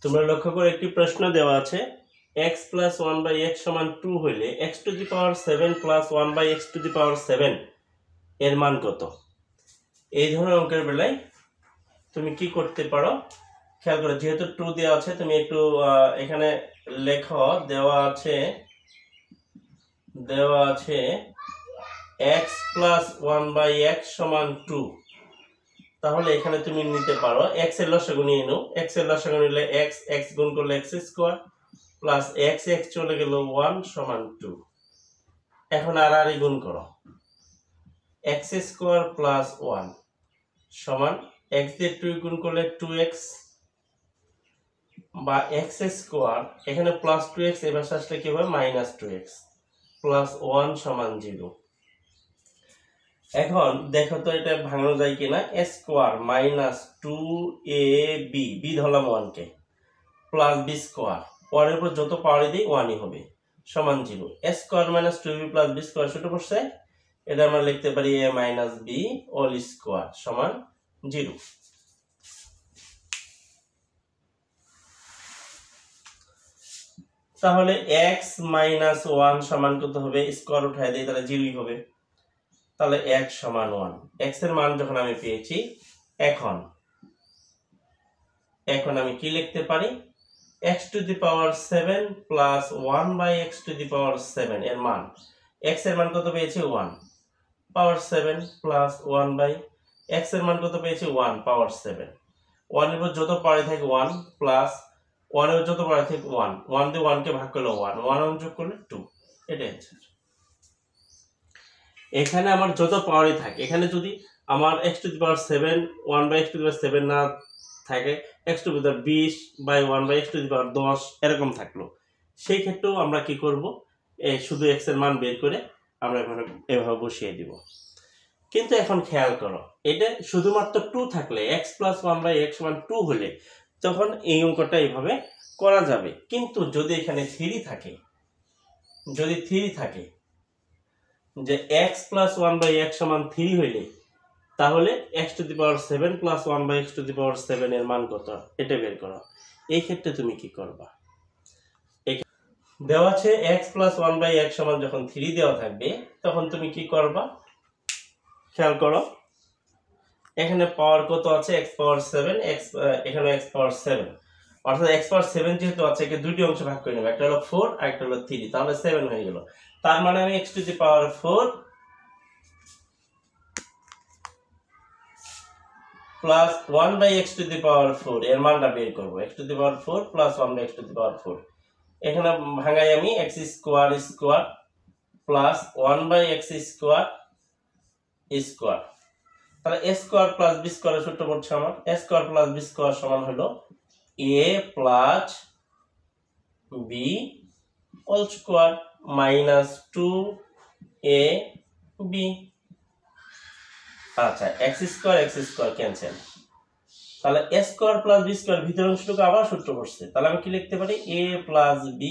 তোমরা লক্ষ্য করে একটি প্রশ্ন দেওয়া আছে x plus 1 by x সমান 2 হইলে x to the power 7 plus 1 by x to the power 7 এর মান কত। এই ধরনের অঙ্কের বেলায় তুমি কি করতে পারো খেয়াল করো, যেহেতু 2 দেওয়া আছে তুমি একটু এখানে লেখো, দেওয়া আছে x plus 1 by x সমান 2। তাহলে এখানে তুমি নিতে পারো x এর লসাগু নিয়ে নাও। x এর লসাগু নিলে x গুণ করলে x স্কয়ার প্লাস x চলে গেল 1 সমান 2। এখন আর গুণ করো, x স্কয়ার প্লাস 1 সমান x দিয়ে 2 গুণ করলে 2x বা x স্কয়ার, এখানে প্লাস 2x এবার আসলে কি হবে মাইনাস 2x প্লাস 1 সমান 0। এখন দেখো তো এটা ভাঙানো যায় কিনা। a square minus 2ab b ধরলাম 1 কে প্লাস b স্কয়ার, পরের উপর যত পাওয়ার দিই 1ই হবে সমান 0। a square minus 2b plus b square সূত্র পড়ছে, এটা আমরা লিখতে পারি a minus b whole square সমান 0। তাহলে x মাইনাস 1 সমান কত হবে, স্কয়ার উঠায় দেই তাহলে 0ই হবে। তাহলে x সমান 1। x এর মান যখন আমি পেয়েছি, এখন আমি কি লিখতে পারি, x to the power 7 plus 1 by x to the power 7 এর মান, x এর মান কত পেয়েছি 1 পাওয়ার 7 প্লাস 1 বাই x এর মান কত পেয়েছি 1 পাওয়ার 7। 1 এর উপর যত পাওয়ার থাকে 1 প্লাস 1 এর যত পাওয়ার থাকে 1, 1 দিয়ে 1 কে ভাগ করলে 1, 1 যোগ করলে 2। এটা অ্যানসার। এখানে আমার যত পাওয়ারই থাকে, এখানে যদি আমার x to the power 7 1 by x to the power 7 না থাকে, x to the power 20 by 1 by x to the power 10 এরকম থাকলো, সেই ক্ষেত্রেও আমরা কি করব, শুধু x এর মান বের করে আমরা এভাবে বসিয়ে দিব। কিন্তু এখন খেয়াল করো, এটা শুধুমাত্র 2 থাকলে x plus 1 by x সমান 2 হলে তখন এই অঙ্কটা এইভাবে করা যাবে। কিন্তু যদি এখানে 3 থাকে, যদি 3 থাকে যে x plus 1 by x সমান 3 হইলে তাহলে x to the power 7 plus 1 by x to the power 7 এর মান কত এটা বের করো। এই ক্ষেত্রে তুমি কি করবা, দেওয়া আছে x plus 1 by x সমান যখন 3 দেওয়া থাকবে তখন তুমি কি করবা, খেয়াল করো এখানে পাওয়ার কত আছে x পাওয়ার 7, এখানে x পাওয়ার 7, অর্থাৎ x পাওয়ার 7 যেহেতু আছে একে দুটি অংশে ভাগ করে নেব, একটা হলো 4 আর একটা হলো 3, তাহলে 7 হয়ে গেল। তার মানে আমি x to the power 4 plus 1 by x to the power 4 এর মানটা বের করব। x to the power 4 plus 1 by x to the power 4, এখানে ভাঙাই আমি x square square plus 1 by x square square, তাহলে a স্কয়ার প্লাস b স্কয়ারের সূত্র পড়ছে আমার a square plus b square সমান হলো a plus b whole square minus 2ab। আচ্ছা x স্কয়ার ক্যান্সেল, তাহলে a square plus b square ভিতরের অংশটুকু আবার সূত্র পড়ছে, তাহলে আমি কি লিখতে পারি a plus b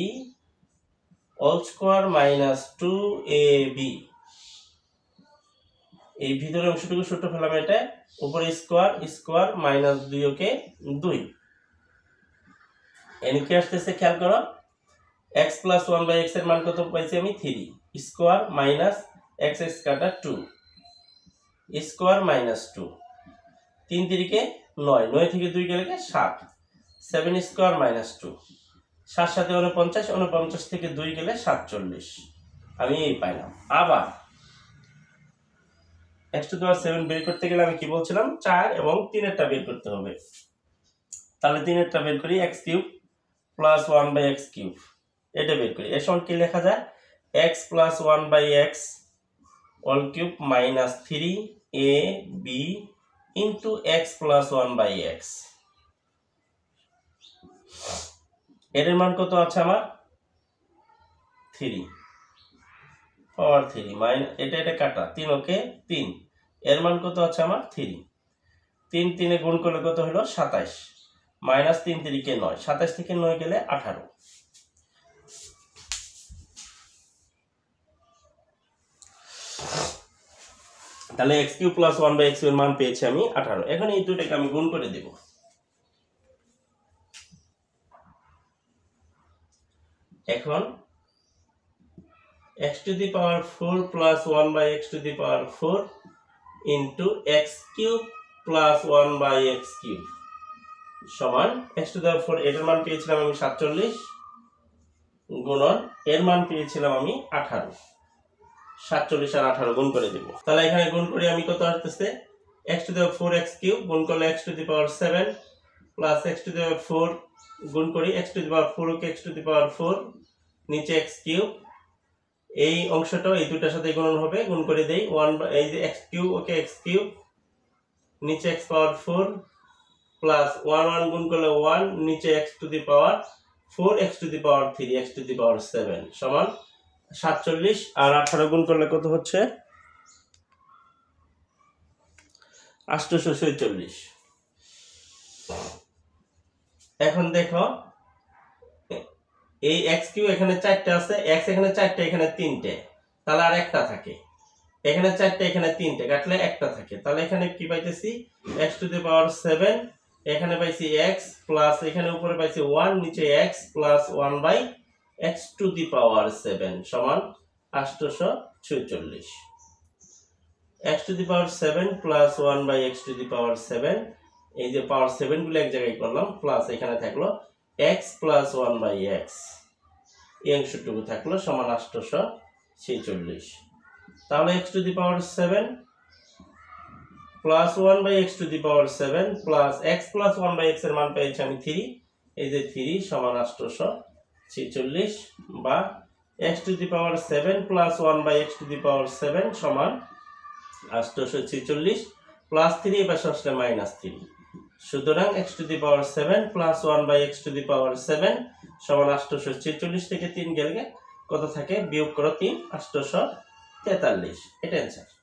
whole square minus 2ab। এই ভিতরের অংশটুকু সূত্র ফেলাম, এটা উপরে স্কয়ার স্কয়ার মাইনাস 2 ওকে 2, এন কি আসতেছে খেয়াল করো, x প্লাস 1 বাই x এর মান কত পাইছি আমি 3 স্কয়ার মাইনাস x কাটা 2 স্কয়ার মাইনাস 2, 3 3 কে 9, 9 থেকে 2 গেলে 7, 7 স্কয়ার মাইনাস 2, 7 7 49, 49 থেকে 2 গেলে 47, আমি এই পাইলাম। আবার x to the power 7 বের করতে গেলে আমি কি বলছিলাম 4 এবং 3 এরটা বের করতে হবে, তাহলে 3 এরটা বের করি x cube plus 1 by x cube, এটা বের করি। এর সমান কি লেখা যায় x plus 1 by x whole cube minus 3ab into x plus 1 by x, এর মান কত আছে আমার 3 পাওয়ার 3 মাইনাস এটা কাটা 3 ওকে 3, এর মান কত আছে আমার 3, 3 3 এ গুণ করলে কত হলো 27 মাইনাস 3 3 কে 9, 27 থেকে 9 গেলে 18, তাহলে x cube plus 1 by x এর মান পেয়েছি আমি 18। এখন এই দুটোকে আমি গুণ করে দেব, এখন x to the power 4 plus 1 by x to the power 4 into x cube plus 1 by x cube সমান x to the power 4 এটার মান পেয়েছিলাম আমি 47 গুণন এর মান পেয়েছিলাম আমি 18 47 আর 18 গুণ করে দেব তাহলে এখানে গুণ করে আমি কত আসতেছে x to the power 4 x cube গুণ করলে x to the power 7 plus x to the power 4 গুণ করি x to the power 4 K x to the power 4 নিচে x cube এই অংশটাও এই দুটার সাথে গুণন হবে গুণ করে দেই 1 এই যে x cube okay x cube নিচে x পাওয়ার 4 প্লাস 1 1 গুণ করলে 1 নিচে x to the power 4 x to the power 3 x to the power 7 সমান 47 আর 18 গুণ করলে কত হচ্ছে 846 এখন দেখো এই x কিউ এখানে 4টা আছে x এখানে 4টা এখানে 3টে তাহলে আর একটা থাকে এখানে 4টা এখানে 3টে কাটলে একটা থাকে তাহলে এখানে কি পাইতেছি x টু দি পাওয়ার 7 এখানে পাইছি x প্লাস এখানে উপরে পাইছি 1 নিচে x plus 1 by x to the power 7 সমান 846 x to the power 7 plus 1 by x to the power 7 এই যে পাওয়ার 7 গুলো এক জায়গায় করলাম প্লাস এখানে থাকলো x plus 1 by x এই অংশটুকু থাকলো সমান 846 তাহলে x to the power 7 plus 1 by x to the power 7 plus x plus 1 by x এর মান পেয়েছি আমি 3 এই যে 3 সমান 846 বা x to the power 7 plus 1 by x to the power 7 সমান 846 plus 3 এর পাশে আসলে -3 সুতরাং x to the power 7 plus 1 by x to the power 7 সমান 846 থেকে 3 গেলে কত থাকে বিয়োগ করো 3 843 এটা অ্যান্সার